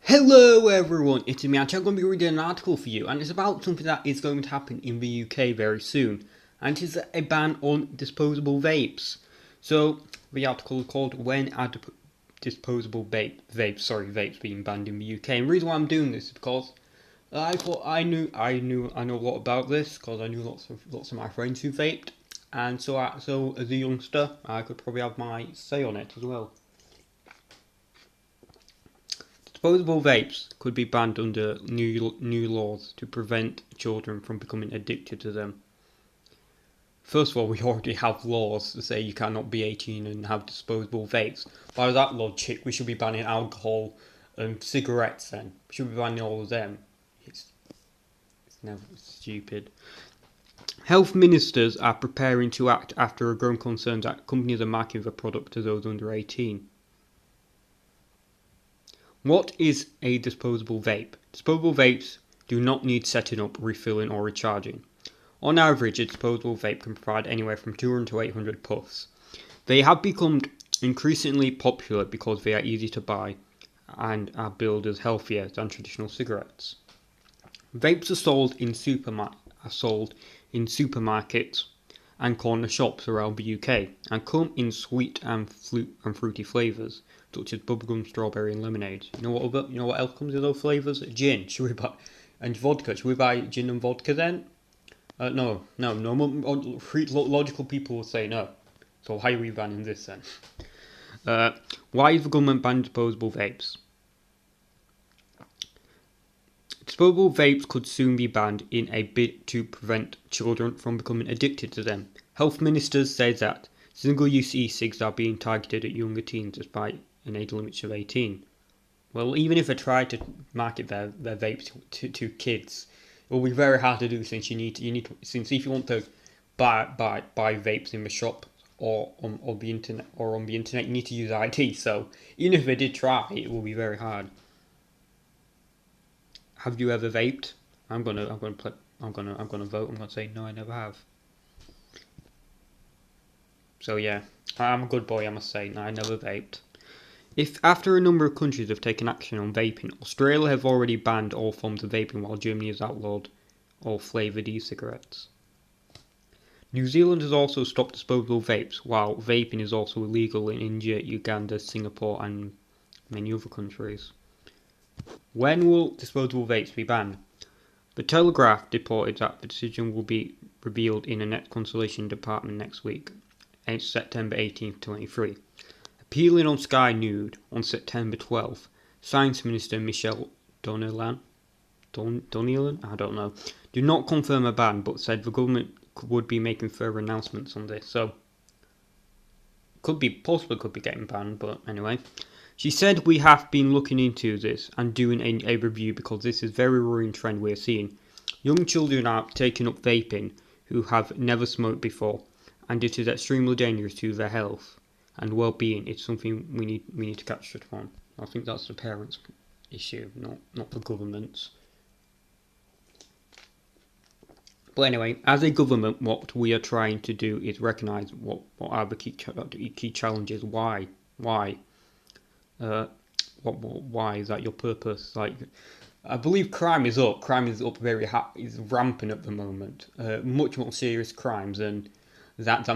Hello everyone, it's me. I'm going to be reading an article for you, and it's about something that is going to happen in the UK very soon, and it is a ban on disposable vapes. So the article is called "When Are Disposable Vapes Being Banned in the UK?" And the reason why I'm doing this is because I thought I know a lot about this because I knew lots of my friends who vaped, and so as a youngster I could probably have my say on it as well. Disposable vapes could be banned under new laws to prevent children from becoming addicted to them. First of all, we already have laws to say you cannot be 18 and have disposable vapes. By that logic, we should be banning alcohol and cigarettes then. We should be banning all of them. It's never stupid. Health ministers are preparing to act after a growing concern that companies are marketing the product to those under 18. What is a disposable vape? Disposable vapes do not need setting up, refilling or recharging. On average, a disposable vape can provide anywhere from 200 to 800 puffs. They have become increasingly popular because they are easy to buy and are billed as healthier than traditional cigarettes. Vapes are sold in supermarkets and corner shops around the UK and come in sweet and fruity flavours such as bubblegum, strawberry and lemonade. You know what else comes in those flavours? Gin. Should we buy and vodka? Should we buy gin and vodka then? No. Logical people will say no. So why are we banning this then? Why is the government banning disposable vapes? Disposable vapes could soon be banned in a bid to prevent children from becoming addicted to them. Health ministers say that single-use e-cigs are being targeted at younger teens despite an age limit of 18. Well, even if they try to market their vapes to kids, it will be very hard to do since since if you want to buy vapes in the shop or on the internet you need to use ID. So even if they did try, it will be very hard. Have you ever vaped? I'm gonna vote. I'm gonna say no, I never have. So yeah, I'm a good boy. I must say, no, I never vaped. If after a number of countries have taken action on vaping, Australia have already banned all forms of vaping, while Germany has outlawed all flavoured e-cigarettes. New Zealand has also stopped disposable vapes, while vaping is also illegal in India, Uganda, Singapore, and many other countries. When will disposable vapes be banned? The Telegraph reported that the decision will be revealed in a net consultation department next week, September 18th, 2023. Appealing on Sky News on September 12th, Science Minister Michelle Donnellan, I don't know, did not confirm a ban but said the government would be making further announcements on this. So, could be getting banned, but anyway. She said we have been looking into this and doing a review because this is a very worrying trend we're seeing. Young children are taking up vaping who have never smoked before, and it is extremely dangerous to their health and well-being. It's something we need to catch up on. I think that's the parents' issue, not the government's. But anyway, as a government, what we are trying to do is recognise what are the key challenges. Why? Why is that your purpose? Like, I believe crime is up. Crime is up is rampant at the moment. Much more serious crimes than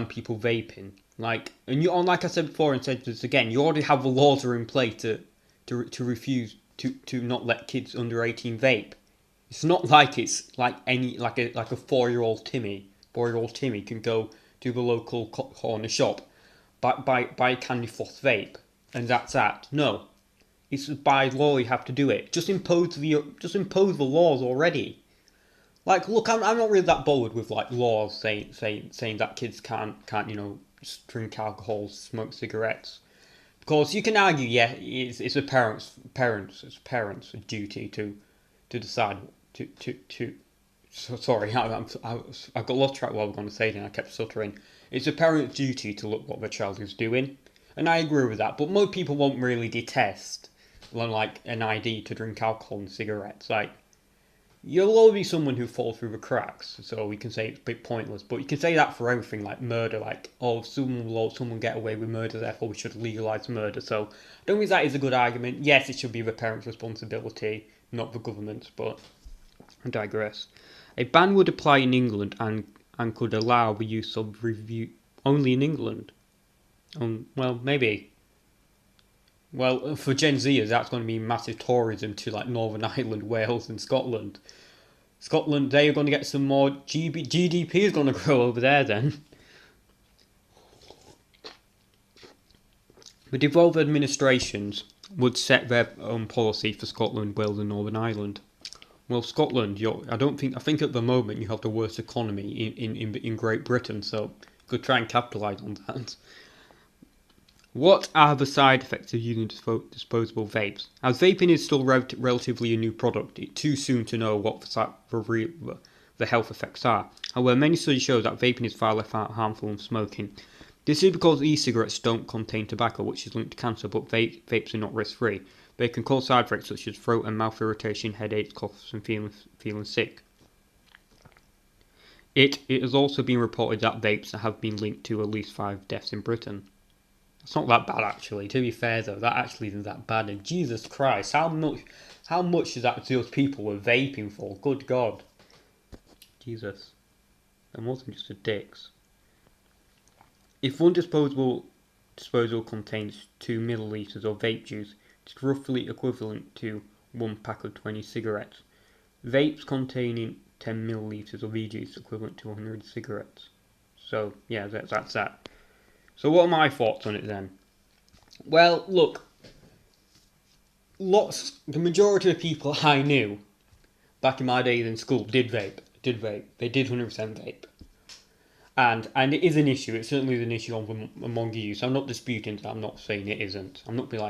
people vaping. Like I said before and said this again, you already have the laws are in place to refuse to not let kids under 18 vape. It's not like it's like a 4-year-old Timmy. 4-year-old Timmy can go to the local corner shop, buy a candy floss vape, and that's that. No, it's by law you have to do it. Just impose the laws already. Like, look, I'm not really that bothered with like laws saying that kids can't drink alcohol, smoke cigarettes, because you can argue, yeah, it's a parents' duty to decide to. So, sorry, I got lost track of what I was going to say, and I kept stuttering. It's a parent's duty to look what their child is doing, and I agree with that. But most people won't really detest like an ID to drink alcohol and cigarettes. Like, You'll always be someone who falls through the cracks, so we can say it's a bit pointless. But you can say that for everything, like murder, like, oh, someone get away with murder, therefore we should legalise murder. So I don't think that is a good argument. Yes, it should be the parents' responsibility, not the government's, but I digress. A ban would apply in England and could allow the use of review only in England. Well, maybe. Well, for Gen Zers, that's going to be massive tourism to like Northern Ireland, Wales, and Scotland. Scotland, they are going to get some more GDP is going to grow over there then. The devolved administrations would set their own policy for Scotland, Wales, and Northern Ireland. Well, Scotland, I think at the moment you have the worst economy in Great Britain, so you could try and capitalise on that. What are the side effects of using disposable vapes? As vaping is still relatively a new product, it's too soon to know what the health effects are. However, many studies show that vaping is far less harmful than smoking. This is because e-cigarettes don't contain tobacco, which is linked to cancer, but vapes are not risk-free. They can cause side effects such as throat and mouth irritation, headaches, coughs, and feeling sick. It has also been reported that vapes have been linked to at least 5 deaths in Britain. It's not that bad, actually. To be fair, though, that actually isn't that bad. And Jesus Christ, how much is that those people were vaping for? Good God. Jesus. They're more than just the dicks. If one disposal contains 2 millilitres of vape juice, it's roughly equivalent to 1 pack of 20 cigarettes. Vapes containing 10 millilitres of e-juice equivalent to 100 cigarettes. So, yeah, that's that. So what are my thoughts on it then? Well, look, the majority of people I knew back in my days in school did vape. They did 100% vape. And it is an issue. It certainly is an issue among youth. I'm not disputing that. I'm not saying it isn't. I'm not being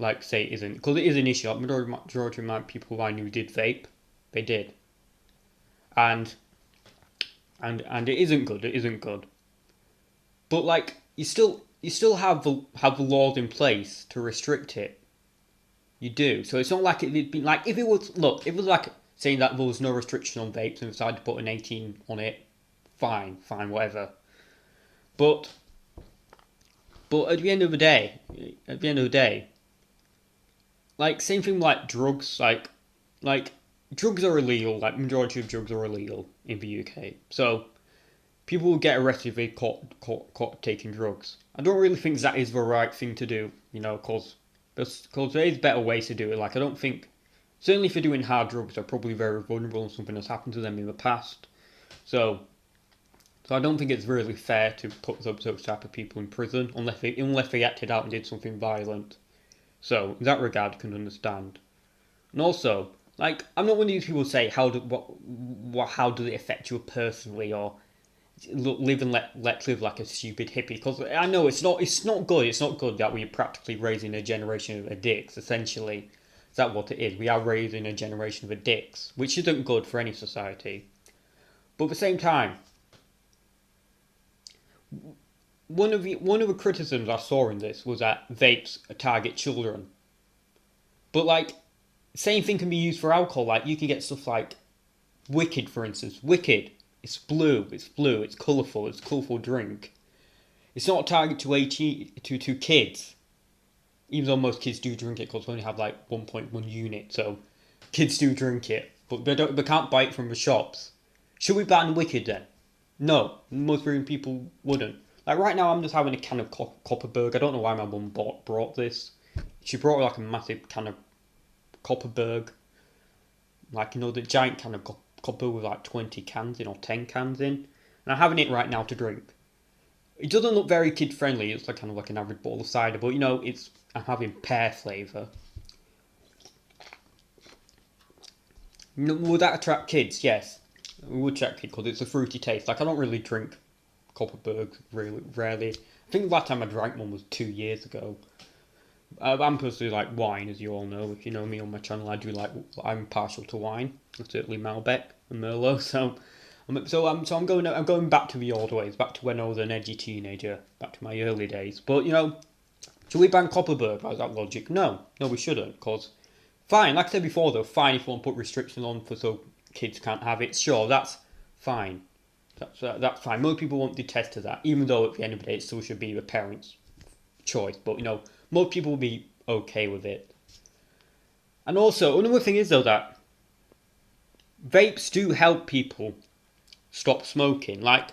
like say it isn't, because it is an issue. Like, majority of my people I knew did vape. They did. And it isn't good. It isn't good. But like you still have the laws in place to restrict it. You do. So it's not like it'd be like if it was like saying that there was no restriction on vapes and decided to put an 18 on it, fine, whatever. But at the end of the day, like same thing like drugs, like drugs are illegal. Like majority of drugs are illegal in the UK. So people will get arrested if they caught taking drugs. I don't really think that is the right thing to do, because there is better ways to do it. Like, I don't think, certainly if you're doing hard drugs, they're probably very vulnerable and something has happened to them in the past. So I don't think it's really fair to put those type of people in prison unless they acted out and did something violent. So in that regard, I can understand. And also, like, I'm not one of these people who say how does it affect you personally, or live and let live like a stupid hippie, because I know it's not good. It's not good that we're practically raising a generation of addicts. Essentially, is that what it is? We are raising a generation of addicts, which isn't good for any society. But at the same time, one of the criticisms I saw in this was that vapes target children. But like, same thing can be used for alcohol. Like, you can get stuff like Wicked, for instance. Wicked. It's blue, it's colourful, it's a colourful drink. It's not a target to kids. Even though most kids do drink it, because we only have like 1.1 unit, so kids do drink it. But they can't buy it from the shops. Should we ban Wicked then? No, most people wouldn't. Like right now I'm just having a can of Copperberg. I don't know why my mum brought this. She brought like a massive can of Copperberg. Like, the giant can of Copper with like 20 cans in or 10 cans in, and I'm having it right now to drink. It doesn't look very kid friendly. It's like kind of like an average bottle of cider, but I'm having pear flavour. Would that attract kids? Yes, it would attract kids because it's a fruity taste. Like, I don't really drink Copperberg really rarely. I think the last time I drank one was 2 years ago. I'm personally like wine, as you all know. If you know me on my channel, I'm partial to wine. Certainly Malbec and Merlot. So I'm going back to the old ways, back to when I was an edgy teenager, back to my early days. But should we ban Copperberg? By that logic, no, we shouldn't, because Fine, like I said before though, fine if you want to put restrictions on for so kids can't have it. Sure, that's fine. That's fine. Most people won't detest to that, even though at the end of the day it still should be the parents' choice. But most people will be okay with it. And also, another thing is though that vapes do help people stop smoking. Like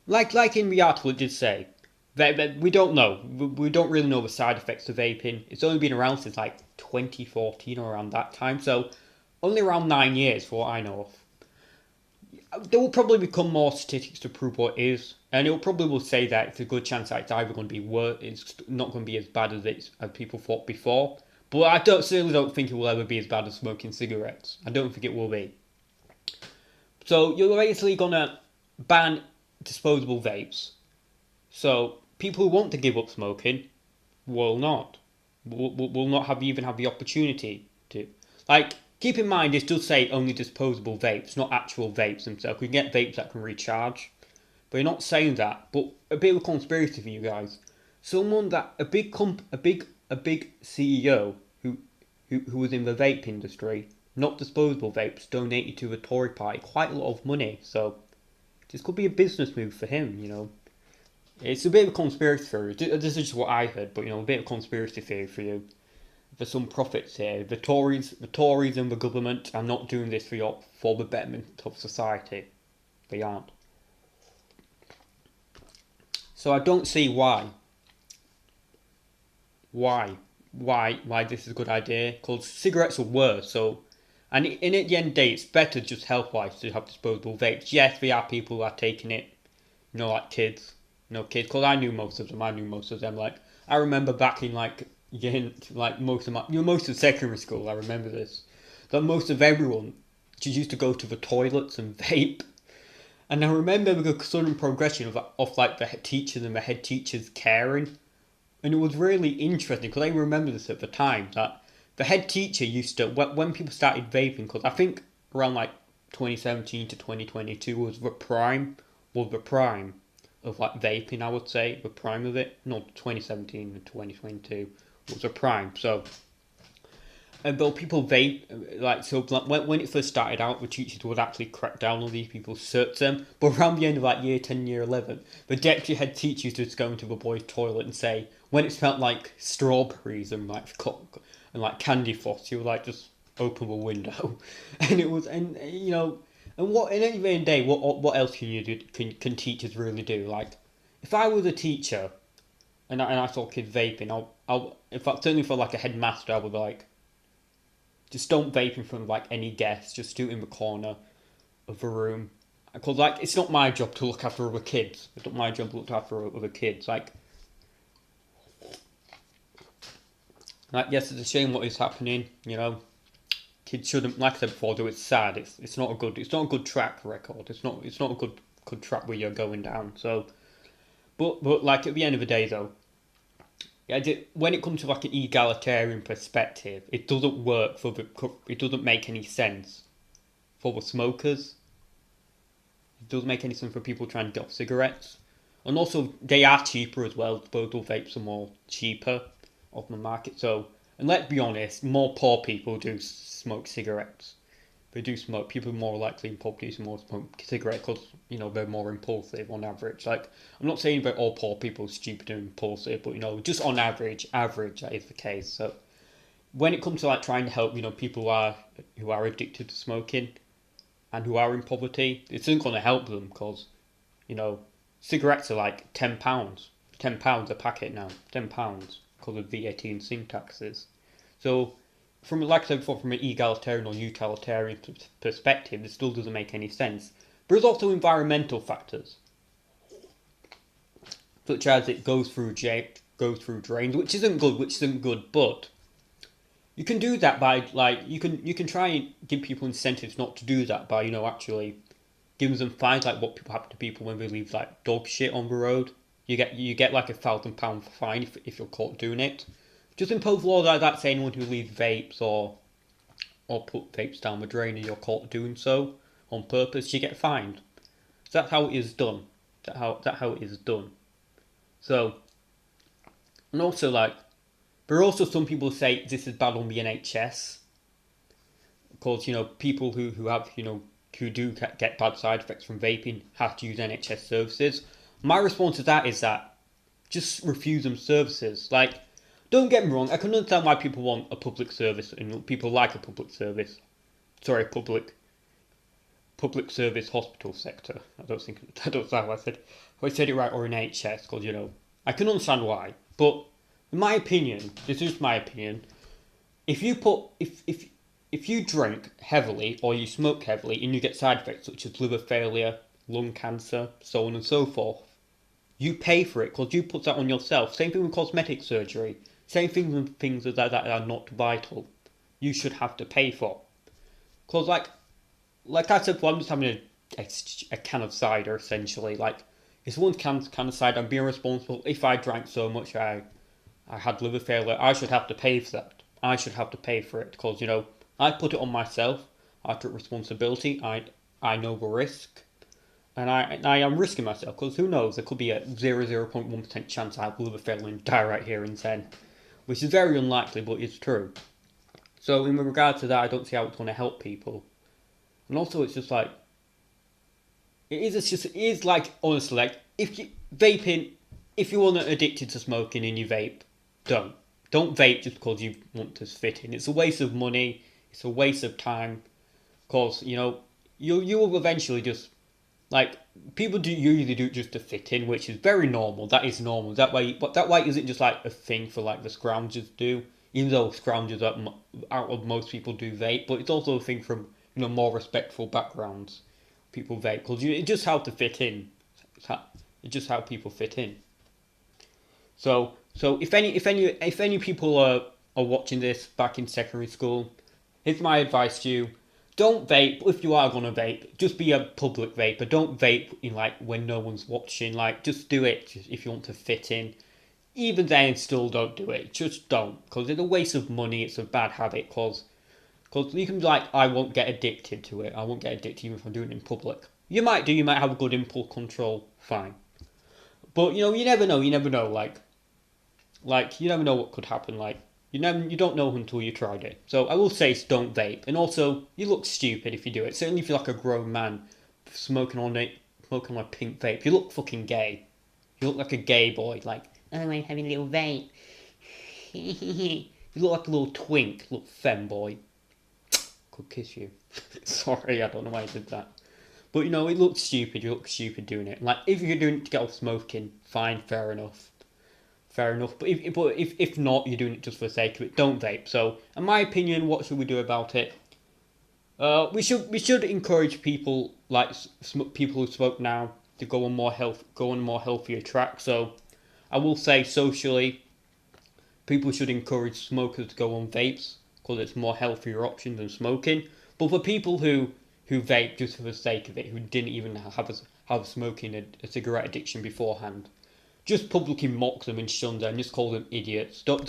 in the article it did say, that we don't know. We don't really know the side effects of vaping. It's only been around since like 2014 or around that time, so only around 9 years for what I know of. There will probably become more statistics to prove what it is, and it will probably will say that it's a good chance that it's either going to be worse, it's not going to be as bad as people thought before. But I certainly don't think it will ever be as bad as smoking cigarettes. I don't think it will be. So you're basically gonna ban disposable vapes. So people who want to give up smoking will not. Will not even have the opportunity to. Like, keep in mind, this does say only disposable vapes, not actual vapes themselves. We can get vapes that can recharge, but you're not saying that. But a bit of a conspiracy for you guys. Someone that a big CEO who was in the vape industry, not disposable vapes, donated to the Tory party quite a lot of money. So this could be a business move for him. It's a bit of a conspiracy theory. This is just what I heard, but a bit of conspiracy theory for you. There's some profits here. The Tories and the government are not doing this for the betterment of society. They aren't. So I don't see why this is a good idea. Because cigarettes are worse. And at the end of the day, it's better just health-wise to have disposable vapes. Yes, there are people who are taking it, like kids. Kids, because I knew most of them. Like, I remember back in most of secondary school, I remember this, that most of everyone just used to go to the toilets and vape. And I remember the sudden progression of like the teachers and the head teachers caring. And it was really interesting, because I remember this at the time, that the head teacher used to, when people started vaping, because I think around like 2017 to 2022 was the prime of like vaping, I would say, the prime of it. No, 2017 and 2022 was a prime. So, though people vape, when it first started out, the teachers would actually crack down on these people, search them. But around the end of like year 10, year 11, the deputy head teacher used to just go into the boys' toilet and say, when it smelled like strawberries and like candy floss, he would like just open the window, and it was, and and what, in any given day, what else can you do? Can teachers really do? Like, if I was a teacher and I saw kids vaping, I'll in fact, certainly for like a headmaster, I would be like, just don't vape in front of like any guests. Just do it in the corner of the room. Because like, it's not my job to look after other kids. It's not my job to look after other kids. Like yes, it's a shame what is happening. Kids shouldn't, like I said before, though it's sad. It's not a good track record. It's not a good track where you're going down. So, but like at the end of the day though, yeah, when it comes to like an egalitarian perspective, it doesn't work it doesn't make any sense for the smokers. It doesn't make any sense for people trying to get off cigarettes, and also they are cheaper as well. Disposable vapes are more cheaper off the market. So, and let's be honest, more poor people do smoke cigarettes. They do smoke. People are more likely in poverty to more smoke cigarettes because they're more impulsive on average. Like, I'm not saying that all poor people are stupid and impulsive, but just on average that is the case. So when it comes to like trying to help people who are addicted to smoking and who are in poverty, it's not going to help them because cigarettes are like £10, £10 a packet now, £10 because of VAT and sin taxes. So, like I said before, from an egalitarian or utilitarian perspective, this still doesn't make any sense. But there's also environmental factors, such as it goes through drains, which isn't good. But you can do that by you can try and give people incentives not to do that by actually giving them fines, like what happen to people when they leave like dog shit on the road. You get like £1,000 fine if you're caught doing it. Just impose laws like that, saying anyone who leaves vapes or put vapes down the drain and you're caught doing so on purpose, you get fined. So that's how it is done. That's how it is done. So, and also there are also some people who say this is bad on the NHS. Because, people who have, who do get bad side effects from vaping have to use NHS services. My response to that is that just refuse them services. Like, don't get me wrong, I can understand why people want a public service and people like a public service. Sorry, public service hospital sector. I don't know how I said. If I said it right, or an NHS, because I can understand why. But in my opinion, this is my opinion. If you put if you drink heavily or you smoke heavily and you get side effects such as liver failure, lung cancer, so on and so forth, you pay for it because you put that on yourself. Same thing with cosmetic surgery. Same thing with things that are not vital. You should have to pay for. Because like I said, well, I'm just having a can of cider essentially. Like it's one can of cider. I'm being responsible. If I drank so much, I had liver failure. I should have to pay for that. I should have to pay for it because I put it on myself. I took responsibility. I know the risk, and I am risking myself because who knows? There could be a 0.1% chance I have liver failure and die right here and then, which is very unlikely, but it's true. So in regard to that, I don't see how it's going to help people. And also, it's just like it is like honestly, like if you vaping, if you're not addicted to smoking and you vape, don't vape just because you want to fit in. It's a waste of money. It's a waste of time. Cause you will eventually just like people do usually do it just to fit in, which is very normal. That is normal. That way, but that way isn't just like a thing for like the scroungers do. Even though scroungers out of most people do vape, but it's also a thing from more respectful backgrounds. People vape because it's just how to fit in. It's just how people fit in. So if any people are watching this back in secondary school, here's my advice to you: don't vape. If you are gonna vape, just be a public vaper. Don't vape in like when no one's watching. Like just do it if you want to fit in. Even then, still don't do it. Just don't, because it's a waste of money. It's a bad habit. Because you can be like, I won't get addicted to it. I won't get addicted even if I'm doing it in public. You might do. You might have a good impulse control. Fine. But you never know. You never know. Like you never know what could happen. Like you don't know until you tried it. So I will say don't vape. And also you look stupid if you do it. Certainly if you're like a grown man smoking on a pink vape. You look fucking gay. You look like a gay boy. Like oh, I'm having a little vape. You look like a little twink, little femboy. Could kiss you. Sorry, I don't know why I did that. But it looks stupid. You look stupid doing it. Like if you're doing it to get off smoking, fine, fair enough. Fair enough. But if not, you're doing it just for the sake of it. Don't vape. So, in my opinion, what should we do about it? We should encourage people like people who smoke now to go on more healthier track. So, I will say socially, people should encourage smokers to go on vapes because it's a more healthier option than smoking. But for people who vape just for the sake of it, who didn't even have smoking a cigarette addiction beforehand, just publicly mock them and shun them, just call them idiots. Don't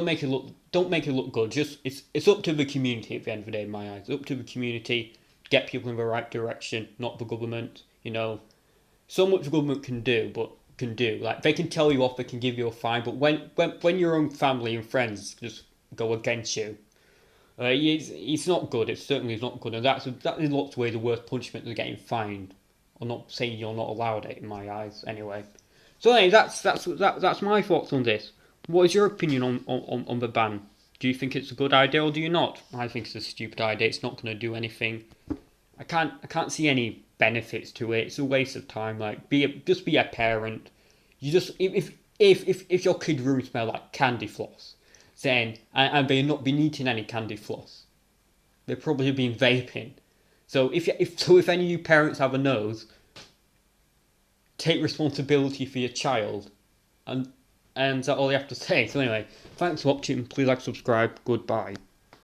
make it look good. Just it's up to the community at the end of the day, in my eyes. It's up to the community to get people in the right direction, not the government. So much the government can do, like they can tell you off, they can give you a fine, but when your own family and friends just go against you, it's not good. It certainly is not good, and that in lots of ways the worst punishment is getting fined. I'm not saying you're not allowed it in my eyes, anyway. So anyway, that's my thoughts on this. What is your opinion on the ban? Do you think it's a good idea or do you not? I think it's a stupid idea. It's not going to do anything. I can't see any benefits to it. It's a waste of time. Like just be a parent. You just if your kid room smell like candy floss, then and they're not been eating any candy floss, they're probably been vaping. So if any of you parents have a nose, take responsibility for your child, and that's all you have to say. So anyway, thanks for watching. Please like, subscribe. Goodbye.